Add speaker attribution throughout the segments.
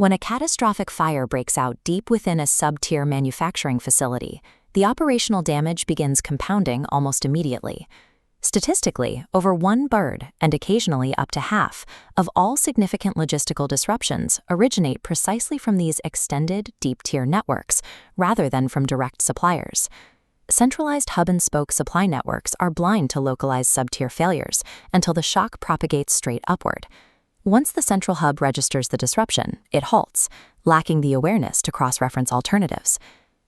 Speaker 1: When a catastrophic fire breaks out deep within a sub-tier manufacturing facility, the operational damage begins compounding almost immediately. Statistically, over 1/3, and occasionally up to half, of all significant logistical disruptions originate precisely from these extended, deep-tier networks, rather than from direct suppliers. Centralized hub-and-spoke supply networks are blind to localized sub-tier failures until the shock propagates straight upward. Once the central hub registers the disruption, it halts, lacking the awareness to cross-reference alternatives.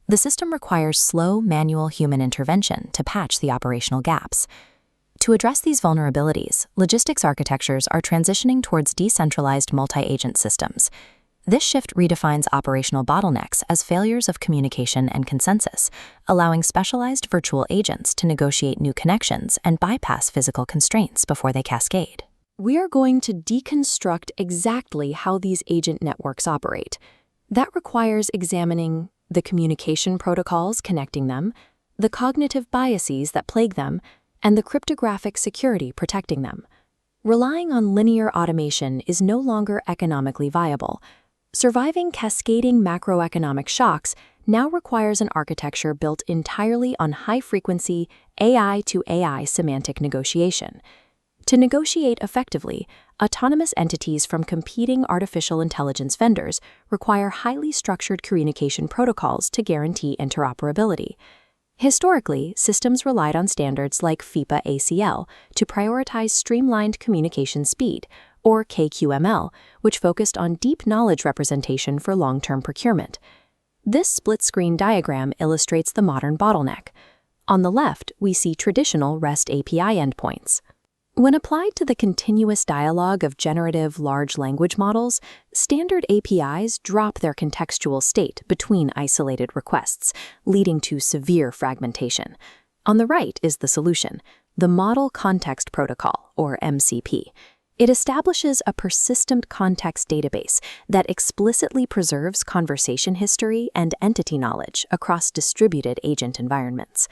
Speaker 1: The system requires slow, manual human intervention to patch the operational gaps. To address these vulnerabilities, logistics architectures are transitioning towards decentralized multi-agent systems. This shift redefines operational bottlenecks as failures of communication and consensus, allowing specialized virtual agents to negotiate new connections and bypass physical constraints before they cascade.
Speaker 2: We are going to deconstruct exactly how these agent networks operate. That requires examining the communication protocols connecting them, the cognitive biases that plague them, and the cryptographic security protecting them. Relying on linear automation is no longer economically viable. Surviving cascading macroeconomic shocks now requires an architecture built entirely on high-frequency AI-to-AI semantic negotiation. To negotiate effectively, autonomous entities from competing artificial intelligence vendors require highly structured communication protocols to guarantee interoperability. Historically, systems relied on standards like FIPA-ACL to prioritize streamlined communication speed, or KQML, which focused on deep knowledge representation for long-term procurement. This split-screen diagram illustrates the modern bottleneck. On the left, we see traditional REST API endpoints. When applied to the continuous dialogue of generative large language models, standard APIs drop their contextual state between isolated requests, leading to severe fragmentation. On the right is the solution, the Model Context Protocol, or MCP. It establishes a persistent context database that explicitly preserves conversation history and entity knowledge across distributed agent environments.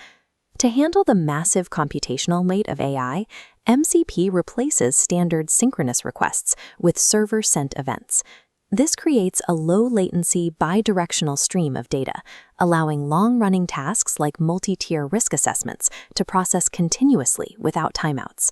Speaker 2: To handle the massive computational weight of AI, MCP replaces standard synchronous requests with server-sent events. This creates a low-latency, bidirectional stream of data, allowing long-running tasks like multi-tier risk assessments to process continuously without timeouts.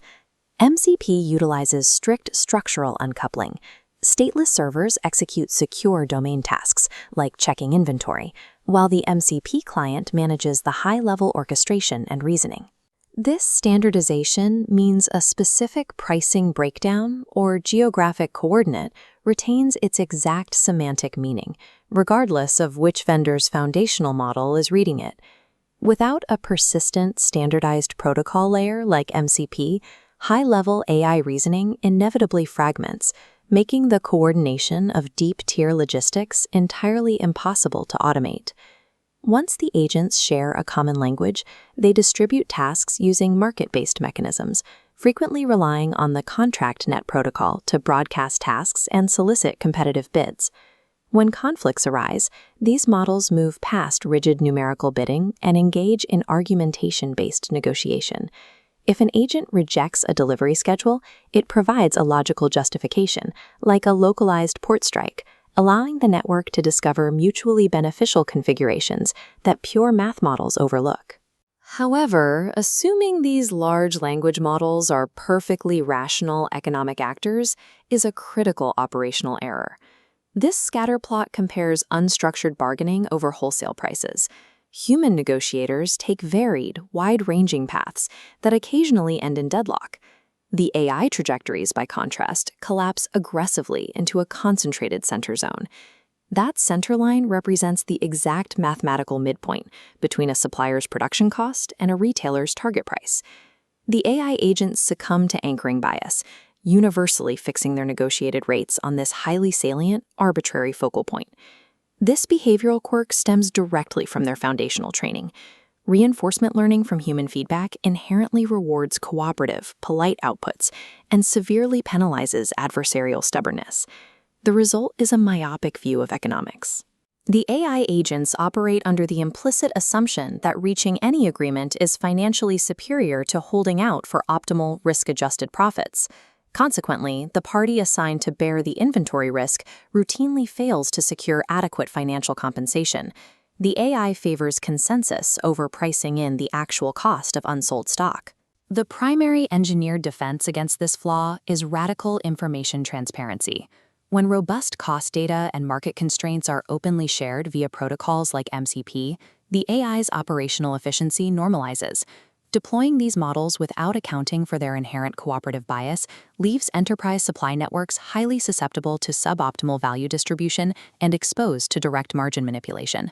Speaker 2: MCP utilizes strict structural uncoupling. Stateless servers execute secure domain tasks, like checking inventory, while the MCP client manages the high-level orchestration and reasoning. This standardization means a specific pricing breakdown or geographic coordinate retains its exact semantic meaning, regardless of which vendor's foundational model is reading it. Without a persistent, standardized protocol layer like MCP, high-level AI reasoning inevitably fragments, making the coordination of deep-tier logistics entirely impossible to automate. Once the agents share a common language, they distribute tasks using market-based mechanisms, frequently relying on the ContractNet protocol to broadcast tasks and solicit competitive bids. When conflicts arise, these models move past rigid numerical bidding and engage in argumentation-based negotiation. If an agent rejects a delivery schedule, it provides a logical justification, like a localized port strike, allowing the network to discover mutually beneficial configurations that pure math models overlook. However, assuming these large language models are perfectly rational economic actors is a critical operational error. This scatterplot compares unstructured bargaining over wholesale prices. Human negotiators take varied, wide-ranging paths that occasionally end in deadlock. The AI trajectories, by contrast, collapse aggressively into a concentrated center zone. That centerline represents the exact mathematical midpoint between a supplier's production cost and a retailer's target price. The AI agents succumb to anchoring bias, universally fixing their negotiated rates on this highly salient, arbitrary focal point. This behavioral quirk stems directly from their foundational training. Reinforcement learning from human feedback inherently rewards cooperative, polite outputs and severely penalizes adversarial stubbornness. The result is a myopic view of economics. The AI agents operate under the implicit assumption that reaching any agreement is financially superior to holding out for optimal risk-adjusted profits. Consequently, the party assigned to bear the inventory risk routinely fails to secure adequate financial compensation. The AI favors consensus over pricing in the actual cost of unsold stock. The primary engineered defense against this flaw is radical information transparency. When robust cost data and market constraints are openly shared via protocols like MCP, the AI's operational efficiency normalizes. Deploying these models without accounting for their inherent cooperative bias leaves enterprise supply networks highly susceptible to suboptimal value distribution and exposed to direct margin manipulation.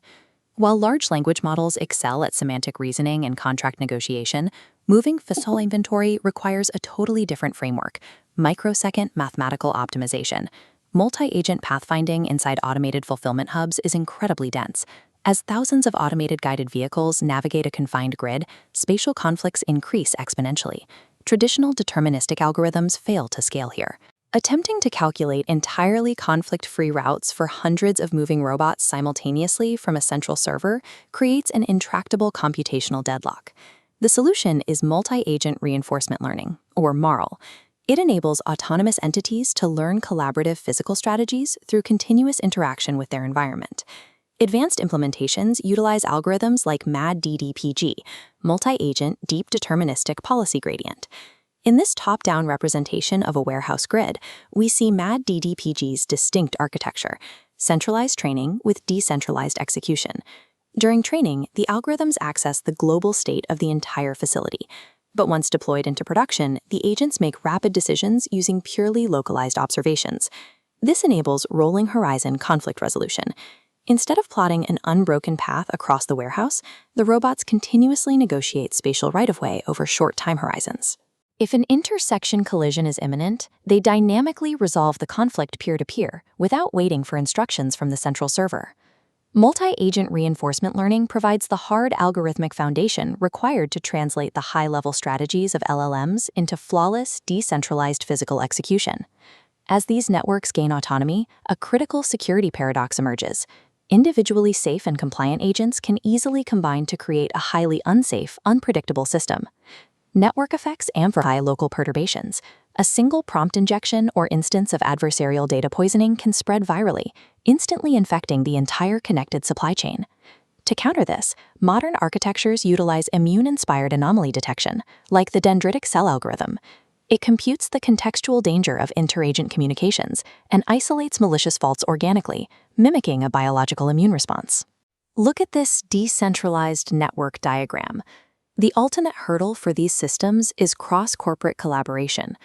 Speaker 2: While large language models excel at semantic reasoning and contract negotiation, moving physical inventory requires a totally different framework: microsecond mathematical optimization. Multi-agent pathfinding inside automated fulfillment hubs is incredibly dense. As thousands of automated guided vehicles navigate a confined grid, spatial conflicts increase exponentially. Traditional deterministic algorithms fail to scale here. Attempting to calculate entirely conflict-free routes for hundreds of moving robots simultaneously from a central server creates an intractable computational deadlock. The solution is multi-agent reinforcement learning, or MARL. It enables autonomous entities to learn collaborative physical strategies through continuous interaction with their environment. Advanced implementations utilize algorithms like MAD-DDPG, multi-agent deep deterministic policy gradient. In this top-down representation of a warehouse grid, we see MAD-DDPG's distinct architecture: centralized training with decentralized execution. During training, the algorithms access the global state of the entire facility. But once deployed into production, the agents make rapid decisions using purely localized observations. This enables rolling horizon conflict resolution. Instead of plotting an unbroken path across the warehouse, the robots continuously negotiate spatial right-of-way over short time horizons. If an intersection collision is imminent, they dynamically resolve the conflict peer-to-peer without waiting for instructions from the central server. Multi-agent reinforcement learning provides the hard algorithmic foundation required to translate the high-level strategies of LLMs into flawless, decentralized physical execution. As these networks gain autonomy, a critical security paradox emerges. Individually safe and compliant agents can easily combine to create a highly unsafe, unpredictable system. Network effects amplify local perturbations. A single prompt injection or instance of adversarial data poisoning can spread virally, instantly infecting the entire connected supply chain. To counter this, modern architectures utilize immune-inspired anomaly detection, like the dendritic cell algorithm. It computes the contextual danger of interagent communications and isolates malicious faults organically, mimicking a biological immune response. Look at this decentralized network diagram. The ultimate hurdle for these systems is cross-corporate collaboration.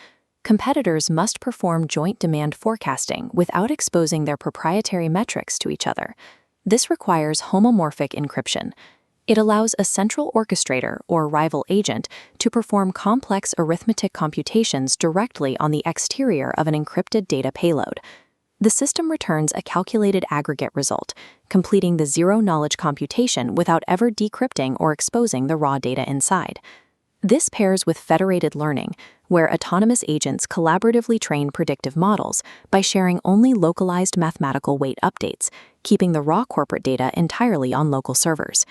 Speaker 2: Competitors must perform joint demand forecasting without exposing their proprietary metrics to each other. This requires homomorphic encryption. It allows a central orchestrator or rival agent to perform complex arithmetic computations directly on the exterior of an encrypted data payload. The system returns a calculated aggregate result, completing the zero-knowledge computation without ever decrypting or exposing the raw data inside. This pairs with federated learning, where autonomous agents collaboratively train predictive models by sharing only localized mathematical weight updates, keeping the raw corporate data entirely on local servers.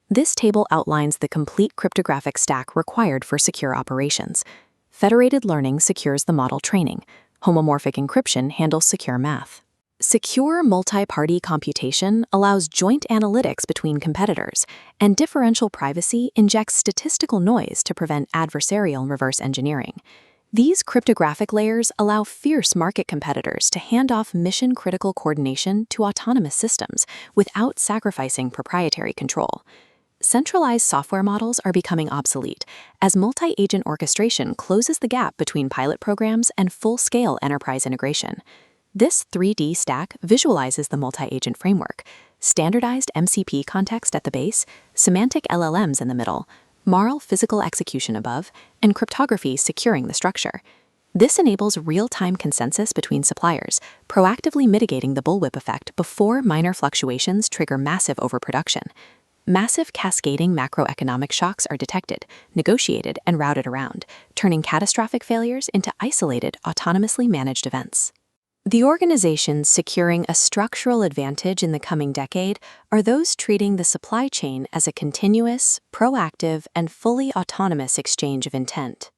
Speaker 2: This table outlines the complete cryptographic stack required for secure operations. Federated learning secures the model training. Homomorphic encryption handles secure math. Secure multi-party computation allows joint analytics between competitors, and differential privacy injects statistical noise to prevent adversarial reverse engineering. These cryptographic layers allow fierce market competitors to hand off mission-critical coordination to autonomous systems without sacrificing proprietary control. Centralized software models are becoming obsolete as multi-agent orchestration closes the gap between pilot programs and full-scale enterprise integration. This 3D stack visualizes the multi-agent framework: standardized MCP context at the base, semantic LLMs in the middle, MARL physical execution above, and cryptography securing the structure. This enables real-time consensus between suppliers, proactively mitigating the bullwhip effect before minor fluctuations trigger massive overproduction. Massive cascading macroeconomic shocks are detected, negotiated, and routed around, turning catastrophic failures into isolated, autonomously managed events. The organizations securing a structural advantage in the coming decade are those treating the supply chain as a continuous, proactive, and fully autonomous exchange of intent.